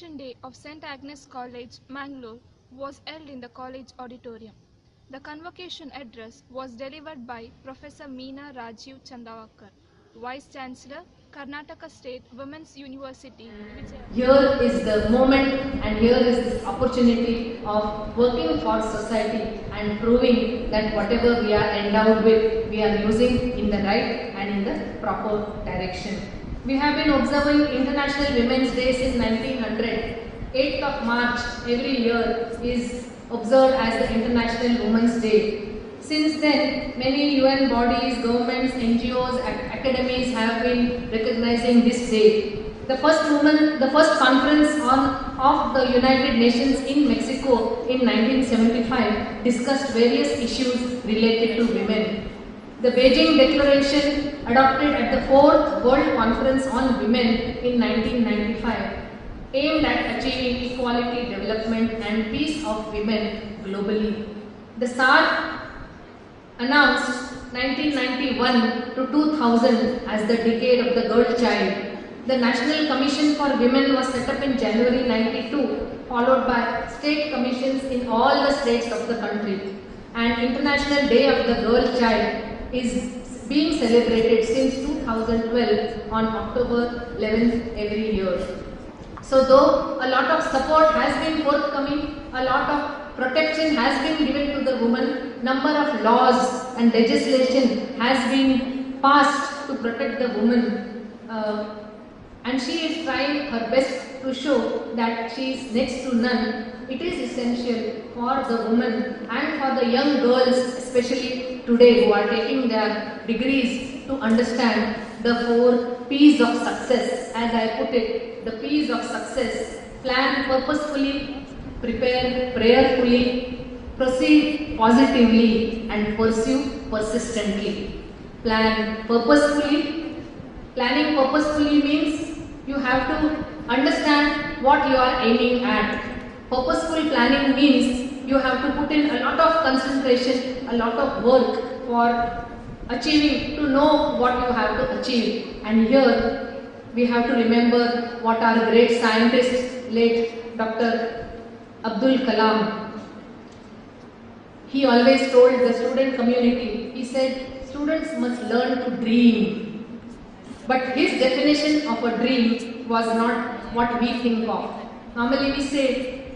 graduation day of St. Agnes College, Mangalore, was held in the college auditorium. The convocation address was delivered by Professor Meena Rajiv Chandawakar, Vice Chancellor, Karnataka State Women's University, Vijayawada. Here is the moment and here is this opportunity of working for society and proving that whatever we are endowed with, we are using in the right and in the proper direction. We have been observing International Women's Day since 1900. 8th of March every year is observed as the International Women's Day. Since then, many UN bodies, governments, NGOs, academies have been recognizing this day. The first conference of the United Nations in Mexico in 1975 discussed various issues related to women. The Beijing Declaration, adopted at the 4th World Conference on Women in 1995, aimed at achieving equality, development and peace of women globally. The SAR announced 1991 to 2000 as the decade of the girl child. The National Commission for Women was set up in January 92, followed by state commissions in all the states of the country. And International Day of the Girl Child is being celebrated since 2012 on October 11th every year. So though a lot of support has been forthcoming, a lot of protection has been given to the woman, number of laws and legislation has been passed to protect the woman, and she is trying her best to show that she is next to none. It is essential for the woman and for the young girls, especially today, who are taking their degrees, to understand the 4 P's of success. As I put it, the P's of success: plan purposefully, prepare prayerfully, proceed positively and pursue persistently. Plan purposefully. Planning purposefully means you have to understand what you are aiming at. Purposeful planning means you have to put in a lot of concentration, a lot of work for achieving, to know what you have to achieve. And here we have to remember what our great scientist, late Dr. Abdul Kalam, he always told the student community, he said, students must learn to dream. But his definition of a dream was not what we think of. Normally we say,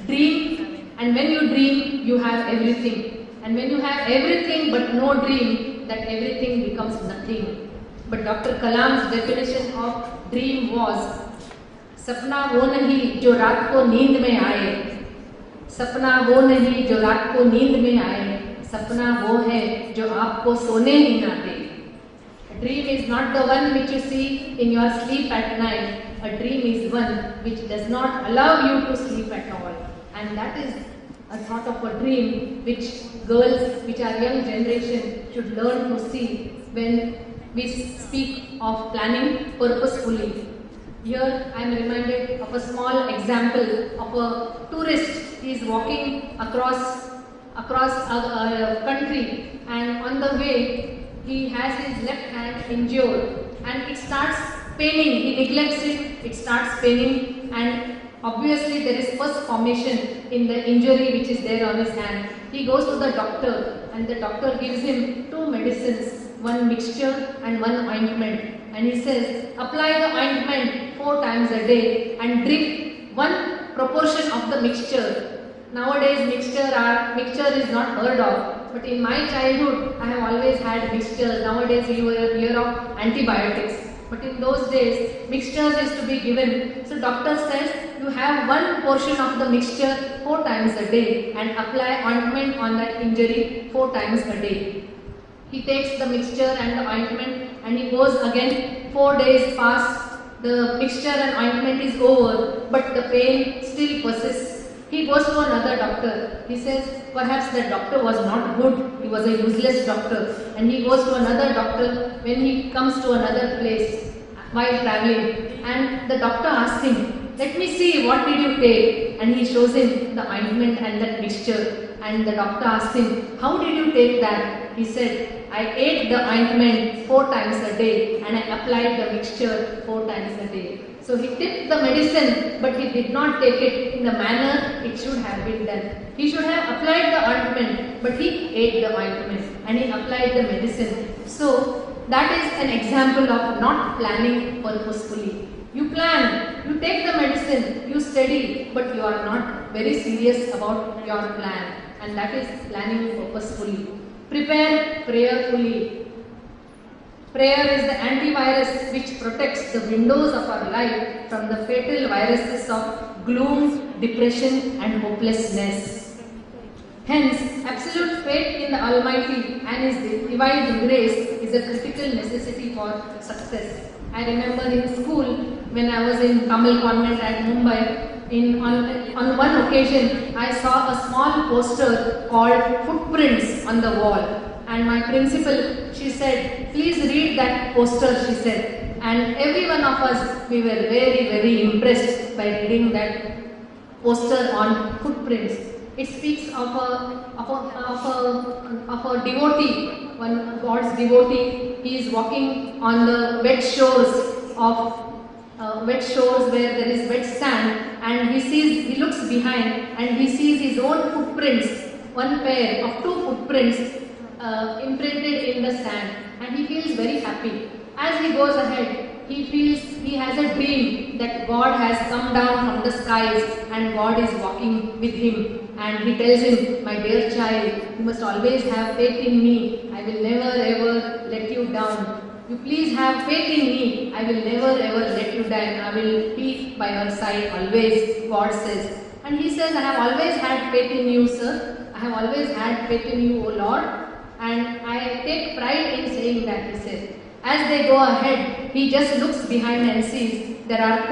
dream, and when you dream, you have everything. And when you have everything but no dream, that everything becomes nothing. But Dr. Kalam's definition of dream was, सपना वो नहीं जो रात को नींद में आए, सपना वो नहीं जो रात को नींद में आए, सपना वो है जो आपको सोने ही ना दे. A dream is not the one which you see in your sleep at night. A dream is one which does not allow you to sleep at all. And that is a sort of a dream which girls, which our young generation should learn to see when we speak of planning purposefully. Here I am reminded of a small example of a tourist. He is walking across a country, and on the way he has his left hand injured and it starts paining. He neglects it, it starts paining, and obviously there is pus formation in the injury which is there on his hand. He goes to the doctor and the doctor gives him 2 medicines, one mixture and one ointment. And he says, apply the ointment 4 times a day and drink 1 proportion of the mixture. Nowadays mixture is not heard of, but in my childhood I have always had mixtures. Nowadays you will hear of antibiotics, but in those days mixtures used to be given. So doctor says you have 1 portion of the mixture 4 times a day and apply ointment on that injury 4 times a day. He takes the mixture and the ointment and he goes again. 4 days pass, the mixture and ointment is over, but the pain still persists. He goes to another doctor. He says perhaps the doctor was not good, he was a useless doctor. And he goes to another doctor when he comes to another place while traveling. And the doctor asks him, let me see, what did you take? And he shows him the ointment and that mixture. And the doctor asks him, how did you take that? He said, I ate the ointment 4 times a day and I applied the mixture 4 times a day. So he took the medicine, but he did not take it in the manner it should have been done. He should have applied the ointment, but he ate the ointment and he applied the medicine. So that is an example of not planning purposefully. You plan, you take the medicine, you study, but you are not very serious about your plan, and that is planning purposefully. Prepare prayerfully. Prayer is the antivirus which protects the windows of our life from the fatal viruses of gloom, depression and hopelessness. Hence, absolute faith in the Almighty and His divine grace is a critical necessity for success. I remember in school, when I was in Tamil Convent at Mumbai, on one occasion I saw a small poster called Footprints on the wall. And my principal, she said, please read that poster, she said. And every one of us, we were very, very impressed by reading that poster on footprints. It speaks of a devotee, one God's devotee. He is walking on the wet shores where there is wet sand, and he looks behind and he sees his own footprints, one pair of two footprints imprinted in the sand, and he feels very happy. As he goes ahead, he has a dream that God has come down from the skies and God is walking with him, and he tells him, my dear child, you must always have faith in me. I will never ever let you down. You please have faith in me. I will never ever let you down. I will be by your side always, God says. And he says, I have always had faith in you, sir. I have always had faith in you, O Lord. And I take pride in saying that, he said. As they go ahead, he just looks behind and sees there are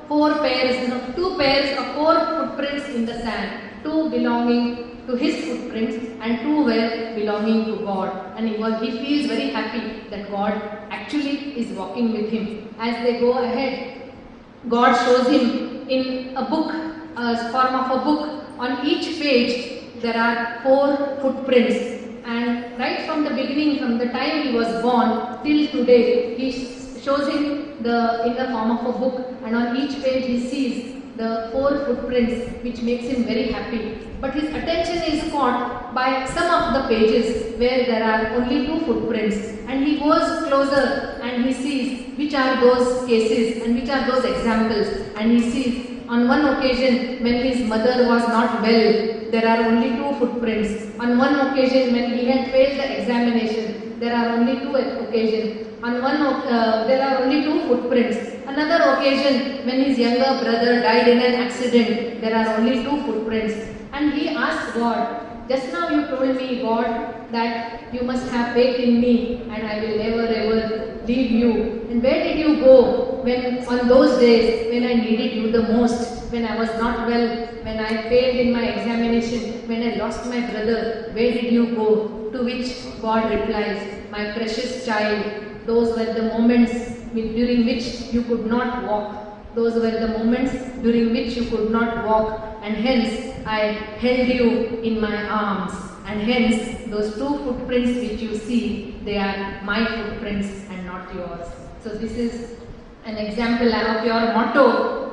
two pairs of four footprints in the sand, two belonging to his footprints and two were belonging to God. And he feels very happy that God actually is walking with him. As they go ahead, God shows him in a book, a form of a book. On each page, there are four footprints. And right from the beginning, from the time he was born till today, he shows him in the form of a book, and on each page he sees the four footprints, which makes him very happy. But his attention is caught by some of the pages where there are only two footprints, and he goes closer and he sees which are those cases and which are those examples, and he sees on one occasion when his mother was not well, there are only two footprints. On one occasion when he had failed the examination, there are only two occasions. There are only two footprints. Another occasion when his younger brother died in an accident, there are only two footprints. And he asked God, just now you told me, God, that you must have faith in me and I will never ever leave you. And where did you go on those days when I needed you the most, when I was not well, when I failed in my examination, when I lost my brother, where did you go? To which God replies, my precious child, those were the moments during which you could not walk. Those were the moments during which you could not walk, and hence I held you in my arms. And hence those two footprints which you see, they are my footprints and not yours. So this is an example of your motto.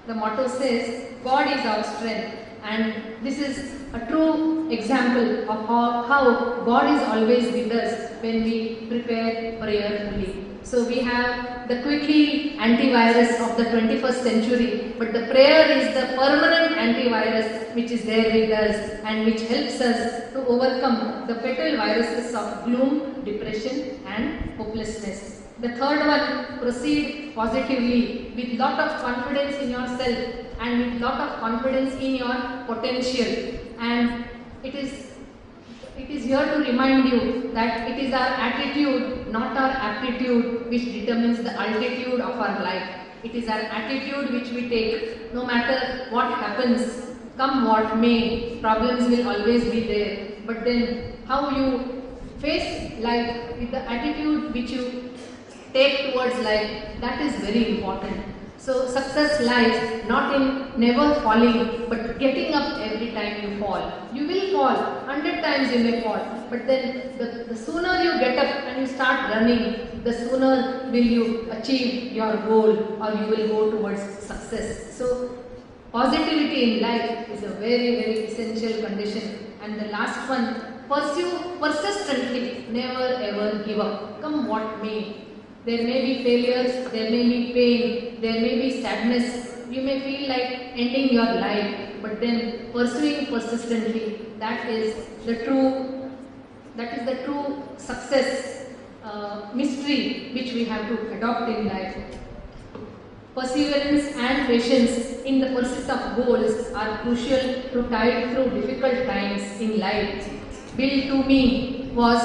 The motto says, God is our strength. And this is a true example of how God is always with us when we prepare prayerfully. So we have the quickly antivirus of the 21st century, but the prayer is the permanent antivirus which is there with us and which helps us to overcome the fatal viruses of gloom, depression and hopelessness. The third one, proceed positively with lot of confidence in yourself and with lot of confidence in your potential. And it is here to remind you that it is our attitude, not our aptitude, which determines the altitude of our life. It is our attitude which we take. No matter what happens, come what may, problems will always be there. But then how you face life with the attitude which you take towards life, that is very important. So success lies not in never falling, but getting up every time you fall. You will fall, 100 times you may fall, but then the sooner you get up and you start running, the sooner will you achieve your goal or you will go towards success. So positivity in life is a very, very essential condition. And the last one, pursue persistently, never ever give up, come what may. There may be failures, there may be pain, there may be sadness, you may feel like ending your life, but then pursuing persistently, that is the true success mystery which we have to adopt in life. Perseverance and patience in the pursuit of goals are crucial to tide through difficult times in life. Bill Toomey was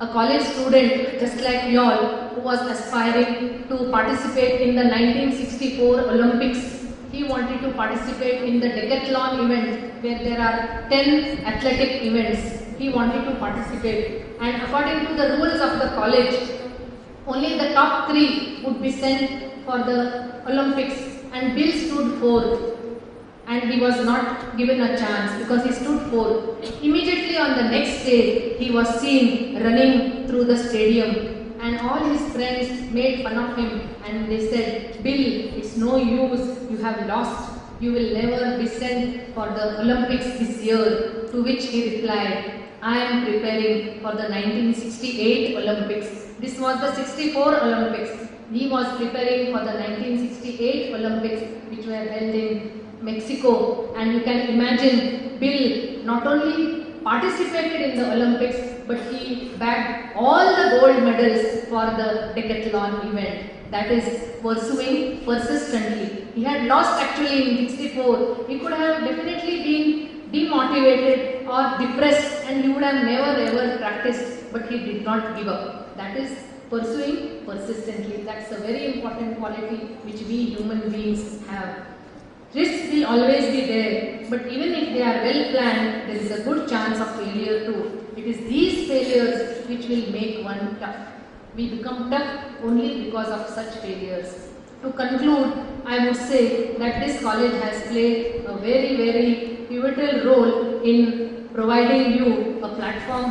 a college student just like you all who was aspiring to participate in the 1964 Olympics. He wanted to participate in the decathlon event where there are 10 athletic events. He wanted to participate, and according to the rules of the college, only the top 3 would be sent for the Olympics, and Bill stood 4th. And he was not given a chance because he stood 4th. Immediately on the next day, he was seen running through the stadium, and all his friends made fun of him and they said, "Bill, it's no use, you have lost. You will never be sent for the Olympics this year." To which he replied, "I am preparing for the 1968 Olympics. This was the 64 Olympics. He was preparing for the 1968 Olympics which were held in Mexico." And you can imagine, Bill not only participated in the Olympics, but he bagged all the gold medals for the decathlon event. That is pursuing persistently. He had lost actually in 64. He could have definitely been demotivated or depressed and he would have never ever practiced, but he did not give up. That is pursuing persistently. That's a very important quality which we human beings have. Risks will always be there, but even if they are well planned, there is a good chance of failure too. It is these failures which will make one tough. We become tough only because of such failures. To conclude, I would say that this college has played a very, very pivotal role in providing you a platform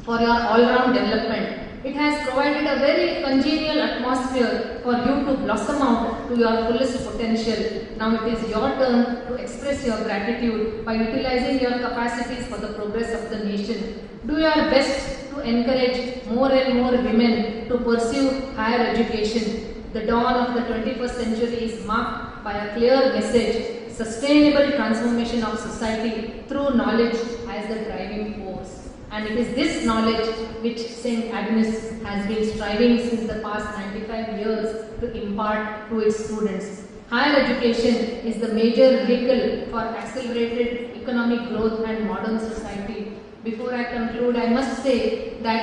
for your all-round development. It has provided a very congenial atmosphere for you to blossom out to your fullest potential. Now it is your turn to express your gratitude by utilizing your capacities for the progress of the nation. Do your best to encourage more and more women to pursue higher education. The dawn of the 21st century is marked by a clear message: sustainable transformation of society through knowledge as the driving force. And it is this knowledge which St. Agnes has been striving since the past 95 years to impart to its students. Higher education is the major vehicle for accelerated economic growth and modern society. Before I conclude, I must say that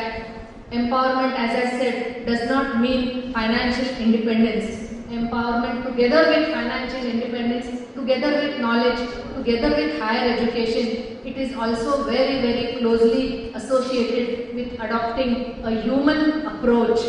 empowerment, as I said, does not mean financial independence. Empowerment together with financial independence, together with knowledge, together with higher education, it is also very, very closely associated with adopting a human approach,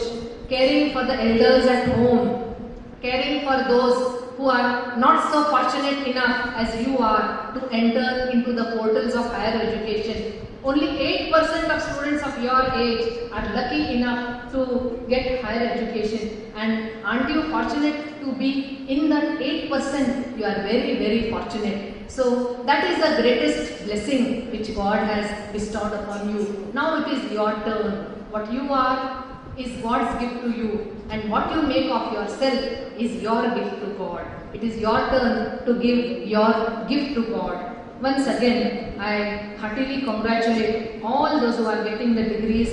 caring for the elders at home, caring for those who are not so fortunate enough as you are to enter into the portals of higher education. Only 8% of students of your age are lucky enough to get higher education, and aren't you fortunate to be in that 8%? You are very, very fortunate. So that is the greatest blessing which God has bestowed upon you. Now it is your turn. What you are is God's gift to you, and what you make of yourself is your gift to God. It is your turn to give your gift to God. Once again, I heartily congratulate all those who are getting the degrees.